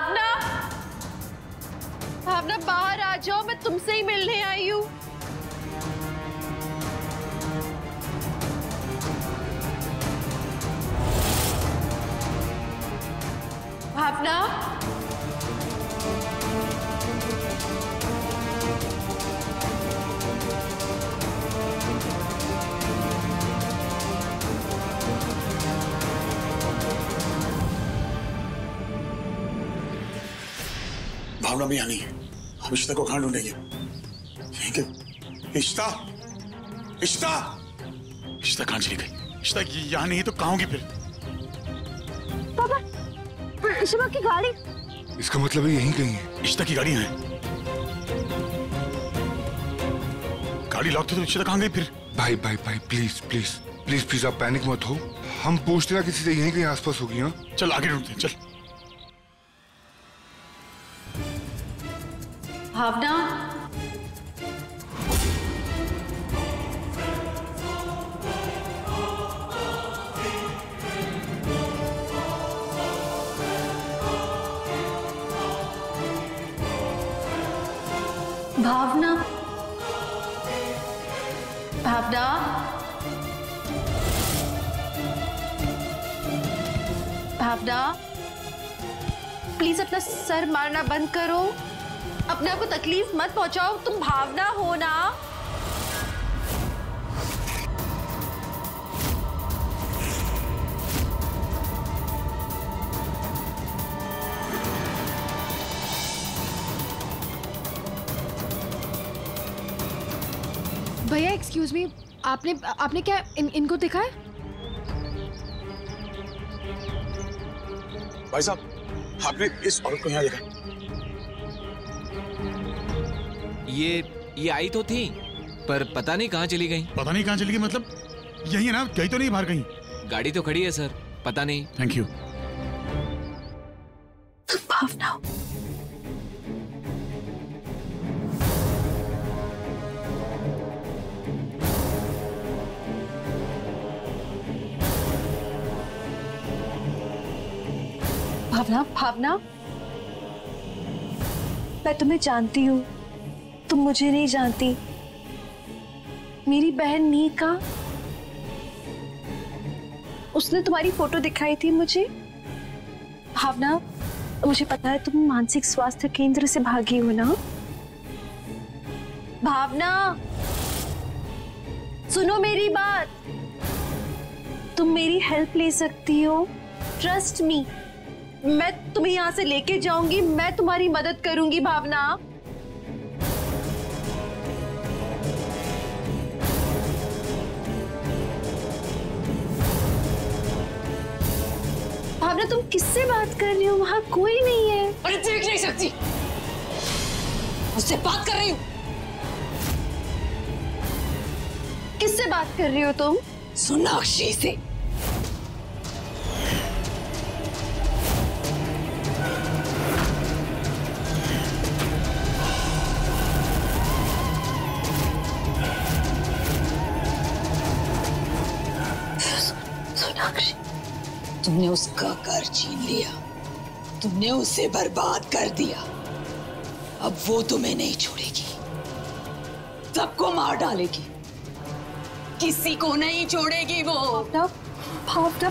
भावना, भावना बाहर आ जाओ, मैं तुमसे ही मिलने आई हूँ। भावना, भावना भी यहाँ नहीं है। हम इश्ता को कहाँ ढूंढेंगे? यहीं के इश्ता, इश्ता, इश्ता कहाँ चली गई? इश्ता यहाँ नहीं है तो कहाँ होगी फिर? पापा, इशिमा की गाड़ी। इसका मतलब है यहीं कहीं है। इश्ता की गाड़ी है। गाड़ी लॉक थी तो इश्ता कहाँ गई फिर? भाई भाई भाई प्लीज प्लीज प्लीज प्लीज आप पैनिक मत हो। हम पूछते ना किसी से, यहीं कहीं आसपास होगी। हाँ चल आगे ढूंढते हैं, चल। भावना, भावना, भावना, भावना, प्लीज अपना सर मारना बंद करो। अपने आप को तकलीफ मत पहुंचाओ। तुम भावना हो ना? भैया एक्सक्यूज मी, आपने क्या इनको देखा है? भाई साहब, आपने इस औरत को यहाँ देखा? ये आई तो थी, पर पता नहीं कहाँ चली गई। पता नहीं कहाँ चली गई मतलब? यही है ना? गई तो नहीं बाहर कहीं? गाड़ी तो खड़ी है सर, पता नहीं। Thank you. भावना, भावना, भावना, मैं तुम्हें जानती हूँ, तुम मुझे नहीं जानती। मेरी बहन नीका, उसने तुम्हारी फोटो दिखाई थी मुझे। भावना, मुझे पता है तुम मानसिक स्वास्थ्य केंद्र से भागी हो ना? भावना, सुनो मेरी बात। तुम मेरी हेल्प ले सकती हो, ट्रस्ट मी। मैं तुम्हें यहाँ से लेके जाऊंगी, मैं तुम्हारी मदद करूंगी भावना। भावना, तुम किससे बात कर रही हो? वहां कोई नहीं है। अरे देख नहीं सकती, उससे बात कर रही हूँ। किससे बात कर रही हो तुम? सोनाक्षी से। सोनाक्षी, तुमने उसका घर छीन लिया, तुमने उसे बर्बाद कर दिया। अब वो तुम्हें नहीं छोड़ेगी, सबको मार डालेगी, किसी को नहीं छोड़ेगी वो। भावना, भावना,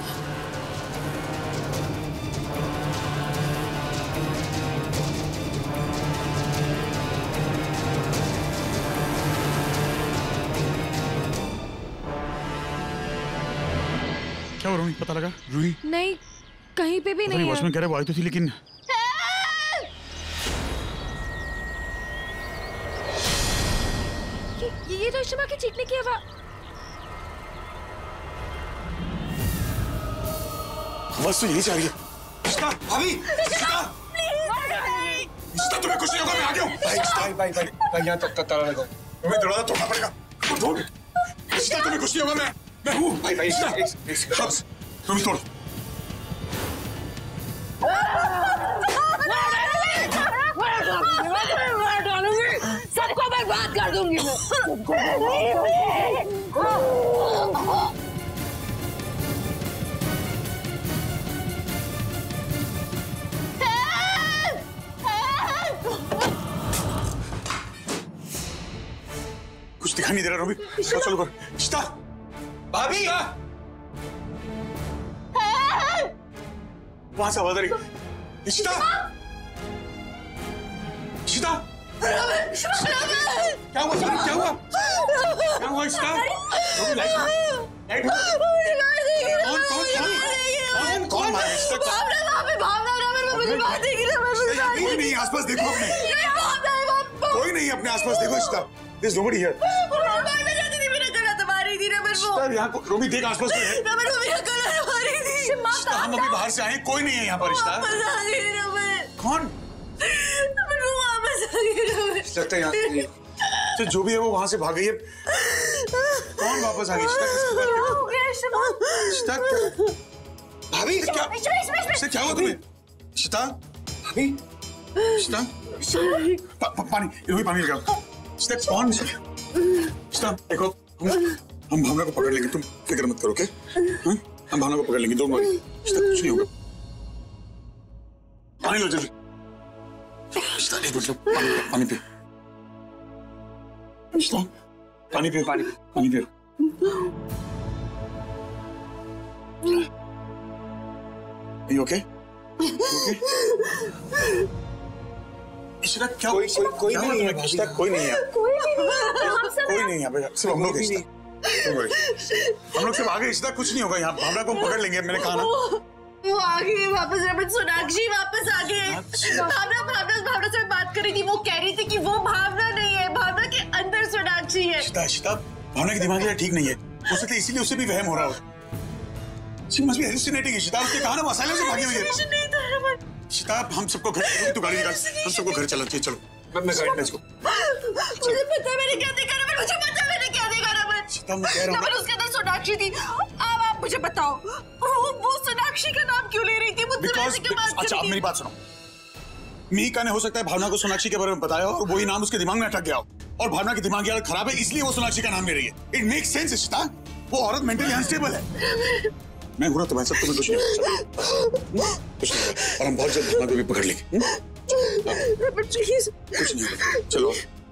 क्या हो रहा? पता लगा? रूही नहीं, कहीं पे भी नहीं है। वॉचमैन कह रहे वो आई तो थी, लेकिन ये तो इशिमा की चीखने की आवाज। बस तो यही चाहिए। इश्ता, अभी इश्ता, इश्ता, तुम्हें कुछ नहीं होगा, मैं आ गया हूँ। भाई यहाँ तक ताला लगाओ। तुम्हें दरवाजा तोड़ना पड़ेगा। तोड़। इश्ता, तुम्हें कुछ नहीं होगा, मैं हूँ। भाई इश्ता, तुम ही तोड़। सबको बर्बाद कर दूंगी मैं। दिखाई नहीं दे रहा रोबी। चलो कर। इशिता, भाभी वहां से आवाज आ रही। इशिता, इशिता, क्या हुआ? क्या हुआ? क्या हुआ इशिता? रोबी लाइट कौन मारा इशिता? कोई नहीं आसपास देखो अपने, कोई नहीं अपने आसपास देखो Ishita. There's nobody here. Ishita यहाँ रोबी देख आसपास कोई है? इशिता हम अभी बाहर से आए, कोई नहीं है यहाँ पर इशिता। कौन? लगता है यहाँ तो जो भी है वो वहां से भाग गई है। कौन वापस आ गई? इशिता भाभी क्या क्या हुआ तुम्हें? इशिता भाभी, इशिता पानी रोबी पानी लगाओ। इशिता कौन? इशिता देखो हम भावना को पकड़ लेंगे, तुम फिक्र मत करो। ओके हम भावना को पकड़ लेंगे, डोंट वरी। इशिता कुछ नहीं होगा। पानी लो जल्दी। इशिता एक मिनट पानी पियो। इशिता पानी पियो, पानी पियो। Are you okay? Okay? Ishita क्या? कोई नहीं है। इशिता कोई नहीं है। कोई नहीं है यहाँ पे, सिर्फ हम लोग हैं। हम लोग सिर्फ आगे। इशिता कुछ नहीं होगा यहाँ, भावना को हम पकड़ लेंगे। मैंने कहा ना वो आ गई वापस। रमन सोनाक्षी वापस आ गए। भावना से बात कर रही थी, वो कह रही थी कि वो भावना नहीं है, भावना के अंदर सोनाक्षी है। इशिता भावना की दिमाग ठीक नहीं है, हो सकता है इसीलिए उसे भी वहम हो रहा हो। She must be hallucinating. Ishita उसने कहा ना वो असलियत से भागी हुई है। इशिता हम सबको घर, तू गाड़ी निकाल, हम सबको घर चलना चाहिए। चलो मैं गाड़ी लेट्स गो। मुझे पता है मैंने क्या देखा रमन, मुझे पता है मैंने क्या देखा रमन। इशिता मैं कह रहा हूँ उसके अंदर सोनाक्षी थी। अब आप मुझे बताओ वो सोनाक्षी का नाम क्यों ले रही थी? अच्छा आप मेरी बात सुनो। मीका ने हो सकता है भावना को सोनाक्षी के बारे में बताया और वही नाम उसके दिमाग में अटक गया हो, और भावना की दिमागी हालत खराब है इसलिए वो सोनाक्षी का नाम ले रही है। इट मेक्स सेंस इशिता, वो औरत मेंटली अनस्टेबल है। मैं हूं ना तुम्हारे साथ, तुम्हें कुछ नहीं होगा। और हम बहुत जल्द भावना को भी पकड़ लेंगे। कुछ नहीं होगा, चलो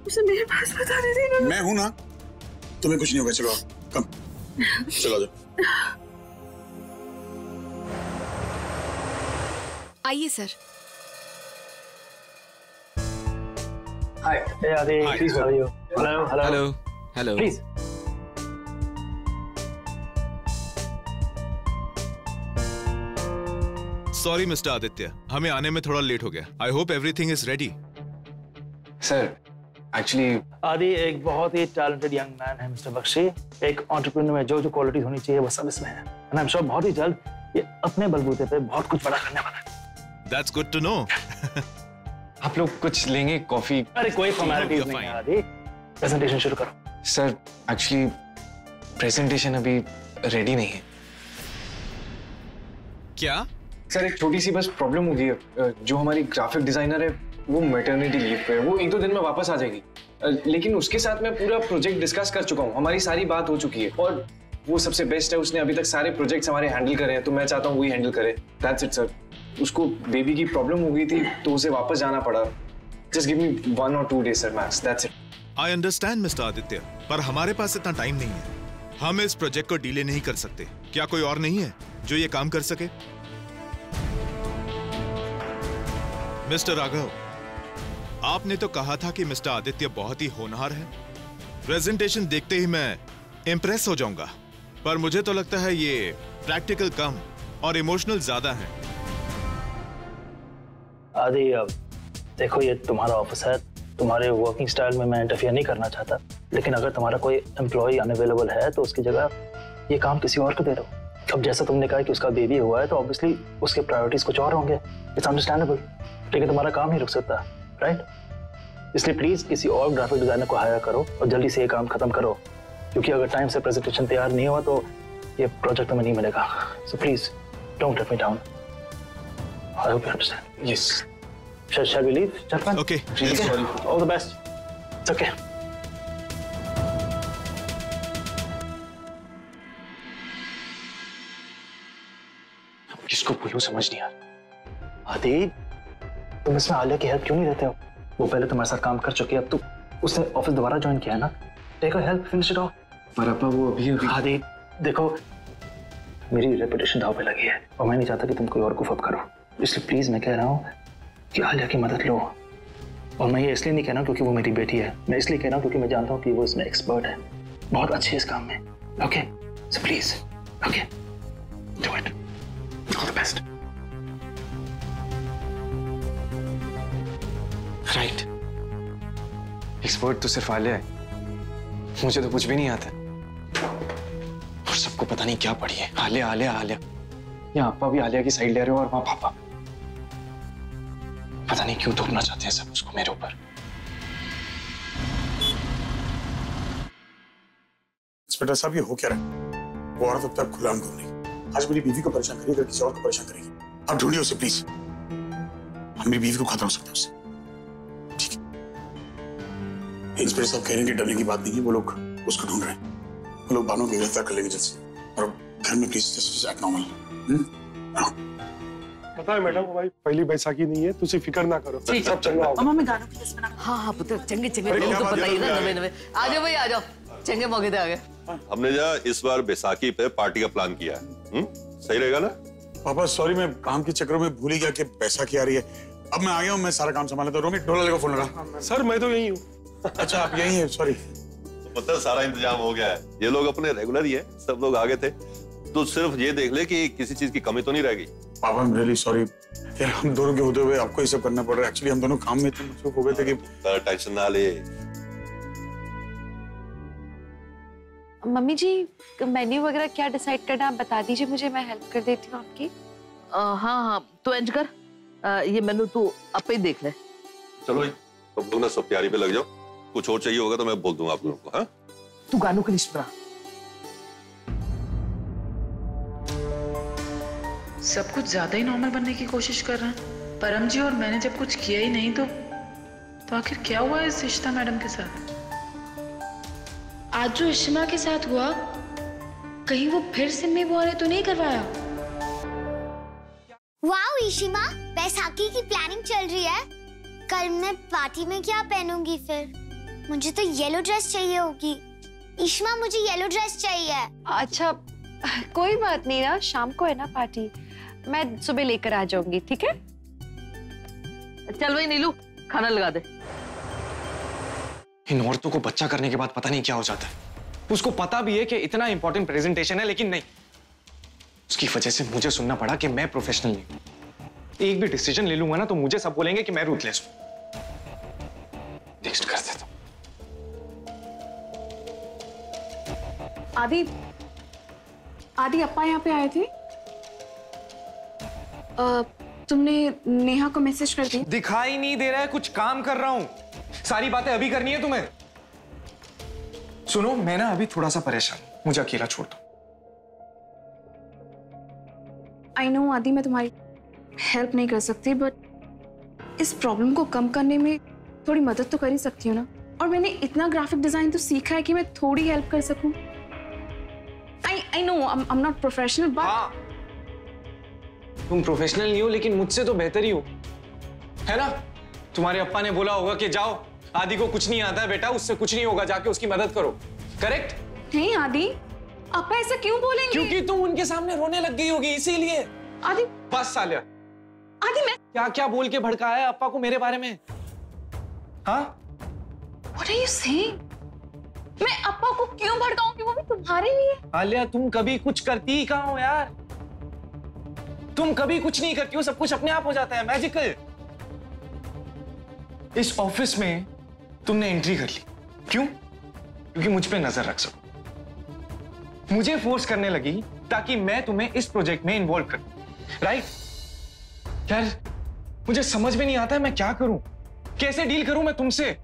उसे मेरे पास बता देती ना। मैं हूं ना, तुम्हें कुछ नहीं होगा। चलो कम चलो जाओ। आइए sir. Hi. Hey, Adi. Hi. Please, how are you? Hello. Please. Sorry mister Aditya, हमें आने में थोड़ा लेट हो गया। I hope everything is ready. Sir, actually आदि एक बहुत ही टैलेंटेड यंग मैन है मिस्टर बख्शी। एक एंटरप्रेन्योर में जो क्वालिटीज होनी चाहिए वो सब इसमें है। एंड आई एम श्योर बहुत ही जल्द ये अपने बलबूते पे बहुत कुछ बड़ा करने वाला है। That's good to know. आप लोग कुछ लेंगे? कॉफी? अरे कोई फॉर्मेलिटीज नहीं है आदि, प्रेजेंटेशन शुरू करो। सर एक्चुअली प्रेजेंटेशन अभी रेडी नहीं है। क्या? सर एक छोटी सी बस प्रॉब्लम हो गई है। जो हमारी ग्राफिक डिजाइनर है वो मैटरनिटी लीव पे है, वो 1-2 दिन में वापस आ जाएगी। लेकिन उसके साथ मैं पूरा प्रोजेक्ट डिस्कस कर चुका हूँ, हमारी सारी बात हो चुकी है और वो सबसे बेस्ट है। उसने अभी तक सारे प्रोजेक्ट्स हमारे हैंडल करे हैं, तो मैं चाहता हूँ वही हैंडल करे। That's it sir. उसको बेबी की प्रॉब्लम हो गई थी तो उसे वापस जाना पड़ा। Just give me 1 or 2 days sir max, that's it. I understand mister Aditya, पर हमारे पास इतना टाइम नहीं है। हम इस प्रोजेक्ट को डिले नहीं कर सकते। क्या कोई और नहीं है जो ये काम कर सके? मिस्टर राघव, आपने तो कहा था कि मिस्टर आदित्य बहुत ही होनहार है। प्रेजेंटेशन देखते ही मैं इंप्रेस हो जाऊंगा, पर मुझे तो लगता है ये प्रैक्टिकल कम और इमोशनल ज्यादा है। आदि अब देखो ये तुम्हारा ऑफिस है, तुम्हारे वर्किंग स्टाइल में मैं इंटरफियर नहीं करना चाहता, लेकिन अगर तुम्हारा कोई एम्प्लॉय अनअवेलेबल है तो उसकी जगह ये काम किसी और को दे दो। अब जैसा तुमने कहा कि उसका बेबी हुआ है तो ऑब्वियसली उसके प्रायोरिटीज कुछ और होंगे। इट्स अंडरस्टैंडेबल, लेकिन तुम्हारा काम नहीं रुक सकता, राइट? इसलिए प्लीज किसी और ग्राफिक डिजाइनर को हायर करो और जल्दी से ये काम खत्म करो, क्योंकि अगर टाइम से प्रेजेंटेशन तैयार नहीं हुआ तो ये प्रोजेक्ट हमें नहीं मिलेगा। So please don't let me down. I hope you understand. Yes. Shall we leave, gentlemen? Okay. Sorry. All the best. It's okay. किसको बोलूं समझ नहीं आ रहा। आदि, तुम इसमें आलिया की हेल्प क्यों नहीं देते हो? वो पहले तुम्हारे साथ काम कर चुकी है, अब तो उसने ऑफिस दोबारा ज्वाइन किया है ना, take a help, finish it off. पर अपा वो अभी आदि देखो, मेरी रेपुटेशन दांव पे लगी है और मैं नहीं चाहता कि तुम कोई और कुफअप करो, इसलिए प्लीज मैं कह रहा हूँ कि आलिया की मदद लो। और मैं ये इसलिए नहीं कह रहा हूँ क्योंकि वो मेरी बेटी है, मैं इसलिए कह रहा हूँ क्योंकि मैं जानता हूँ कि वो इसमें एक्सपर्ट है, बहुत अच्छी है इस काम में। Okay so please, okay do it, all the best. Right, expert तो सिर्फ आलिया है, मुझे तो कुछ भी नहीं आता और सबको पता नहीं क्या पड़ी है, आलिया आलिया आलिया। यहाँ पापा भी आलिया की साइड ले रहे हो और वहां पापा पता नहीं क्यों थोपना चाहते हैं सब उसको मेरे ऊपर। इंस्पेक्टर साहब ये हो क्या रहा है? वो औरत अब तक खुलाम घूम रही, आज मेरी बीवी को परेशान करेगी, अगर किसी और को परेशान करेगी। आप ढूंढिए उसे प्लीज, मेरी बीवी को खतरा हो सकता है उससे। ठीक है, इंस्पेक्टर साहब कह रहे हैं कि डरने की बात नहीं है, वो लोग उसको ढूंढ रहे हैं, वो लोग बानों को गिरफ्तार कर लेंगे जल्द से। और घर में प्लीज जस्ट एक्ट नॉर्मल। पता है मैडम, हमारी पहली बैसाखी नहीं है, तुझे फिक्र ना करो, सब चंगा होगा। मम्मी गानों की लिस्ट बना। हाँ पुत्र, चंगे चंगे लोग तो पता ही ना, नवे नवे। आ जाओ भाई, आ जाओ, चंगे मौके पे आ गए। हमने जा इस बार बैसाखी पे पार्टी का प्लान किया है, सही रहेगा ना? पापा सॉरी, मैं काम के चक्करों में भूल ही गया कि बैसाखी आ रही है। अब मैं आ गया हूँ, मैं सारा काम संभाल लेता हूँ। रोमित, ढोला लेगा फोन लगा। सर मैं तो यही हूँ। अच्छा आप यही हैं, सॉरी। पता है सारा इंतजाम हो गया है, ये लोग अपने रेगुलर ही है, सब लोग आगे थे, तो सिर्फ ये देख ले कि किसी चीज की कमी तो नहीं रहेगी। पापा I'm really sorry यार, हम दोनों के होते हुए आपको ये सब करना पड़ रहा है। एक्चुअली हम दोनों काम में इतने मसरूफ हो गए थे कि टेंशन ना ले। मम्मी जी मेन्यू वगैरह क्या डिसाइड करना आप बता दीजिए मुझे, मैं हेल्प कर देती हूँ आपकी। हाँ हाँ, तो इंज कर, ये मेनू तू आप ही देख ले। चलो भाई, तुम लोग ना सब तैयारी पे लग जाओ, कुछ और चाहिए होगा तो मैं बोल दूंगा आप लोगों को। हाँ, तू गानों की लिस्ट बना। सब कुछ ज्यादा ही नॉर्मल बनने की कोशिश कर रहे हैं परम जी, और मैंने जब कुछ किया ही नहीं तो आखिर क्या हुआ इस इशिता मैडम के साथ? आज जो इशिमा के साथ हुआ, कहीं वो फिर सिम्मी बुआ ने तो नहीं करवाया? वाओ इशिमा, बैसाखी की प्लानिंग चल रही है। कल मैं पार्टी में क्या पहनूंगी फिर? मुझे तो येलो ड्रेस चाहिए होगी। इशिमा मुझे येलो ड्रेस चाहिए। अच्छा कोई बात नहीं ना, शाम को है ना पार्टी, मैं सुबह लेकर आ जाऊंगी, ठीक है? चल भाई नीलू, खाना लगा दे। इन औरतों को बच्चा करने के बाद पता नहीं क्या हो जाता है। उसको पता भी है कि इतना इंपॉर्टेंट प्रेजेंटेशन है, लेकिन नहीं, उसकी वजह से मुझे सुनना पड़ा कि मैं प्रोफेशनल नहीं हूं। एक भी डिसीजन ले लूंगा ना तो मुझे सब बोलेंगे कि मैं रूथलेस हूं। टेक्स्ट कर देता हूं। आदि अप्पा यहाँ पे आए थे। तुमने नेहा को मैसेज कर दिया? दिखाई नहीं दे रहा है, कुछ काम कर रहा हूं। सारी बातें अभी करनी है तुम्हें। सुनो, मैं ना अभी थोड़ा सा परेशान हूं, मुझे अकेला छोड़ दो। आई नो आदि, मैं तुम्हारी हेल्प नहीं कर सकती, बट इस प्रॉब्लम को कम करने में थोड़ी मदद तो कर ही सकती हूँ ना। और मैंने इतना ग्राफिक डिजाइन तो सीखा है कि मैं थोड़ी हेल्प कर सकूं। I know I'm not professional, but हाँ, तुम प्रोफेशनल नहीं हो लेकिन मुझसे तो बेहतर ही हो, है ना? तुम्हारे अप्पा ने बोला होगा कि जाओ, आदि को कुछ नहीं आता है बेटा, उससे कुछ नहीं होगा, जाके उसकी मदद करो। करेक्ट? नहीं आदि, अप्पा ऐसा क्यों बोलेंगे? क्योंकि तुम उनके सामने रोने लग गई होगी, इसीलिए। आदि बस सालिया, आदि मैं क्या क्या बोल के भड़काया है अप्पा को मेरे बारे में? हाँ? What are you saying? मैं अप्पा को क्यों भड़काऊंगी, वो भी तुम्हारे लिए? आलिया, तुम कभी कुछ करती ही कहाँ हो यार? तुम कभी कुछ नहीं करती हो, सब कुछ अपने आप हो जाता है, मैजिकल। इस ऑफिस में तुमने एंट्री कर ली, क्यों? क्योंकि मुझ पे नजर रख सको। मुझे फोर्स करने लगी ताकि मैं तुम्हें इस प्रोजेक्ट में इन्वॉल्व करूं, राइट? यार मुझे समझ में नहीं आता है मैं क्या करूं, कैसे डील करूं मैं तुमसे।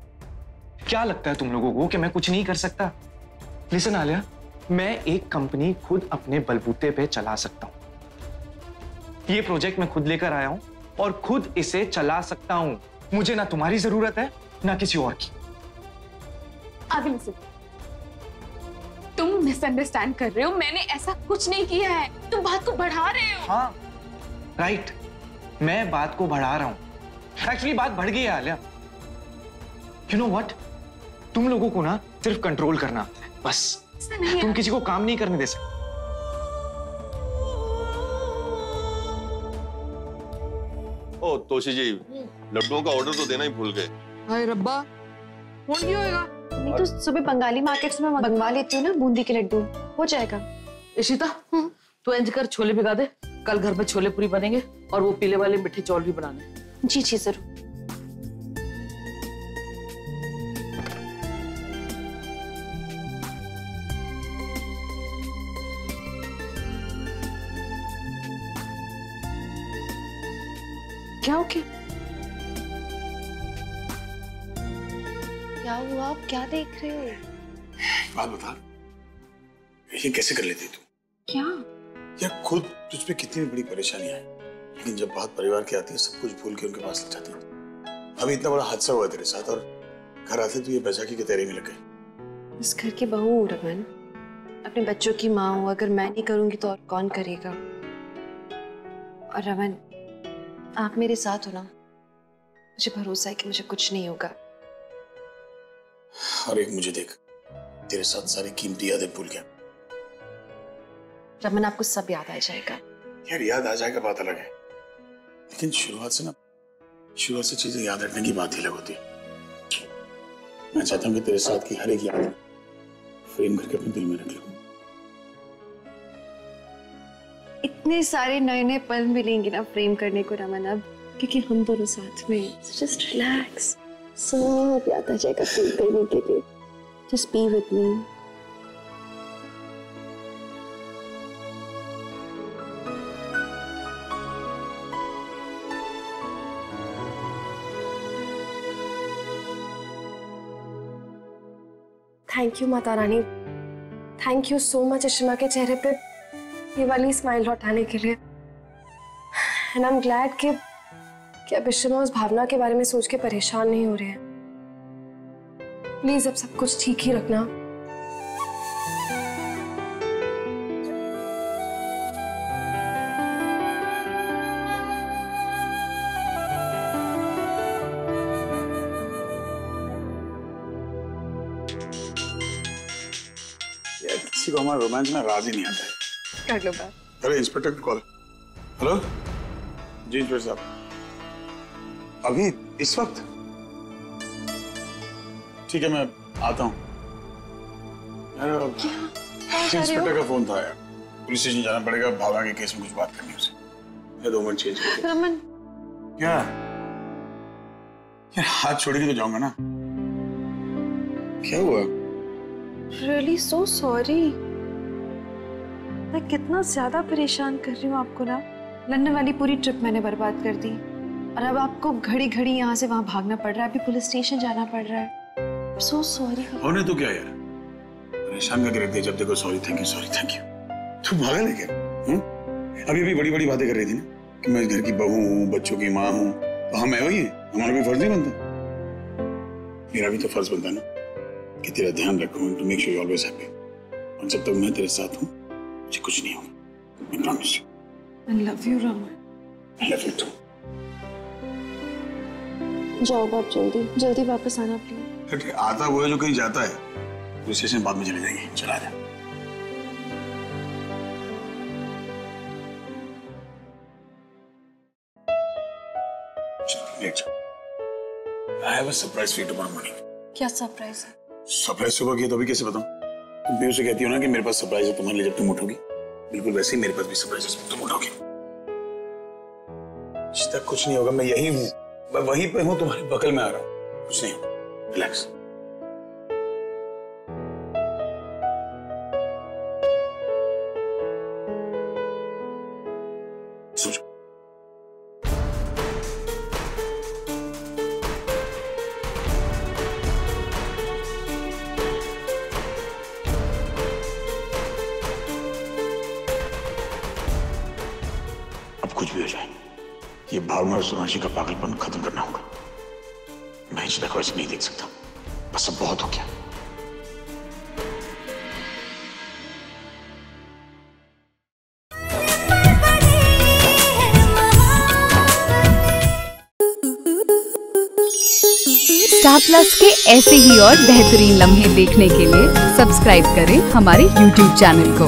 क्या लगता है तुम लोगों को कि मैं कुछ नहीं कर सकता? लिसन आलिया, मैं एक कंपनी खुद अपने बलबूते पे चला सकता हूं। ये प्रोजेक्ट मैं खुद लेकर आया हूं और खुद इसे चला सकता हूं। मुझे ना तुम्हारी जरूरत है ना किसी और की। आदि लिसन, तुम मिसअंडरस्टैंड कर रहे हो, मैंने ऐसा कुछ नहीं किया है, तुम बात को बढ़ा रहे हो। हाँ राइट, मैं बात को बढ़ा रहा हूं। एक्चुअली बात बढ़ गई है आलिया। यू नो व्हाट, तुम लोगों को ना सिर्फ कंट्रोल करना आता है, बस। तुम किसी को काम नहीं करने दे सकते। ओ तोशी जी, लड्डुओं का ऑर्डर तो देना ही भूल गए। हाय रब्बा, कौन क्यों होएगा? नहीं तो सुबह बंगाली मार्केट्स में मंगवा लेती हूँ ना बूंदी के लड्डू, हो जाएगा। इशिता, तू इंज कर, छोले भिगा दे, कल घर में छोले पूरी बनेंगे और वो पीले वाले मिठे चौल भी बनाने। जी जी जरूर। क्या ओके? क्या हुआ? आप क्या देख रहे हो? बात बता, ये कैसे कर लेती तू? क्या? यार खुद तुझ पे कितनी बड़ी परेशानी है, लेकिन जब बात परिवार की आती है सब कुछ भूल के उनके पास लग जाती है। अभी इतना बड़ा हादसा हुआ तेरे साथ और घर आते तू ये बैसाखी के तेरे में लग गई। इस घर की बहू हूँ रमन, अपने बच्चों की माँ हूँ। अगर मैं नहीं करूंगी तो और कौन करेगा? और रमन, आप मेरे साथ हो ना, मुझे भरोसा है कि मुझे कुछ नहीं होगा। और एक मुझे देख, तेरे साथ सारी कीमती यादें भूल गया। रमन, आपको सब याद आ जाएगा। यार याद आ जाएगा बात अलग है, लेकिन शुरुआत से चीजें याद रखने की बात ही अलग होती है। मैं चाहता हूँ कि तेरे साथ की हर एक याद फ्रेम करके अपने दिल में रख लूं। इतने सारे नए नए पल मिलेंगे ना फ्रेम करने को रमन अब, क्योंकि हम दोनों साथ में। जस्ट रिलैक्स, सब याद आ जाएगा फ्रेम करने के लिए। Just be with me. Thank you Mata Rani, thank you so much Ishima के चेहरे पे ये वाली स्माइल लौटाने के लिए। एंड आई एम ग्लैड कि अब इशिमा उस भावना के बारे में सोच के परेशान नहीं हो रहे हैं। प्लीज अब सब कुछ ठीक ही रखना। यार किसी को हमारा रोमांस में राज ही नहीं आता है। कर लो बात। अरे इंस्पेक्टर को कॉल। हेलो जी इंस्पेक्टर साहब, अभी इस वक्त? ठीक है मैं आता हूँ। इंस्पेक्टर का फोन था यार, पुलिस स्टेशन जाना पड़ेगा, भावना के केस में कुछ बात करनी है उसे। मैं 2 मिनट चेंज करके। रमन क्या यार, हाथ छोड़ के तो जाऊंगा ना। क्या हुआ? Really so sorry. मैं कितना ज्यादा परेशान कर रही हूँ आपको ना। लंदन वाली पूरी ट्रिप मैंने बर्बाद कर दी और अब आपको घड़ी घड़ी यहाँ से वहां भागना पड़ रहा है, अभी पुलिस स्टेशन जाना पड़ रहा है। So sorry. होने तो क्या यार, परेशान करके रख दिया। जब देखो sorry thank you sorry thank you. तू पागल है क्या? अभी बड़ी बड़ी बातें कर रही थी ना कि मैं इस घर की बहू हूँ, बच्चों की माँ हूँ, तो हम मैं वही है, हमारा भी फर्ज नहीं बनता? मेरा भी तो फर्ज बनता है ना कि तेरा ध्यान रखूं, to make sure you always happy. और जब तक मैं तेरे साथ हूँ मुझे कुछ नहीं होगा, I promise you. I love you Raman. I love you too. जाओ आप जल्दी वापस आना प्लीज। आता वो है जो कहीं जाता है, पुलिस स्टेशन बाद में चले जाएंगे। चला जा। I have a surprise for you tomorrow morning. क्या सरप्राइज है? सरप्राइज सुबह किया तो अभी कैसे बताऊं? तुम भी उसे कहती हो ना कि मेरे पास सरप्राइज है तुम्हारे लिए जब तुम उठोगी, बिल्कुल वैसे ही मेरे पास भी सरप्राइज है जब तुम उठोगी। तक कुछ नहीं होगा, मैं यही हूँ, मैं वहीं पे हूँ, तुम्हारे बगल में आ रहा हूँ, कुछ नहीं होगा, रिलैक्स। कुछ भी हो जाए, ये भावना और सोनाक्षी का पागलपन खत्म करना होगा। मैं इतना वैसे नहीं देख सकता, बस अब बहुत हो गया। स्टार प्लस के ऐसे ही और बेहतरीन लम्हे देखने के लिए सब्सक्राइब करें हमारे YouTube चैनल को।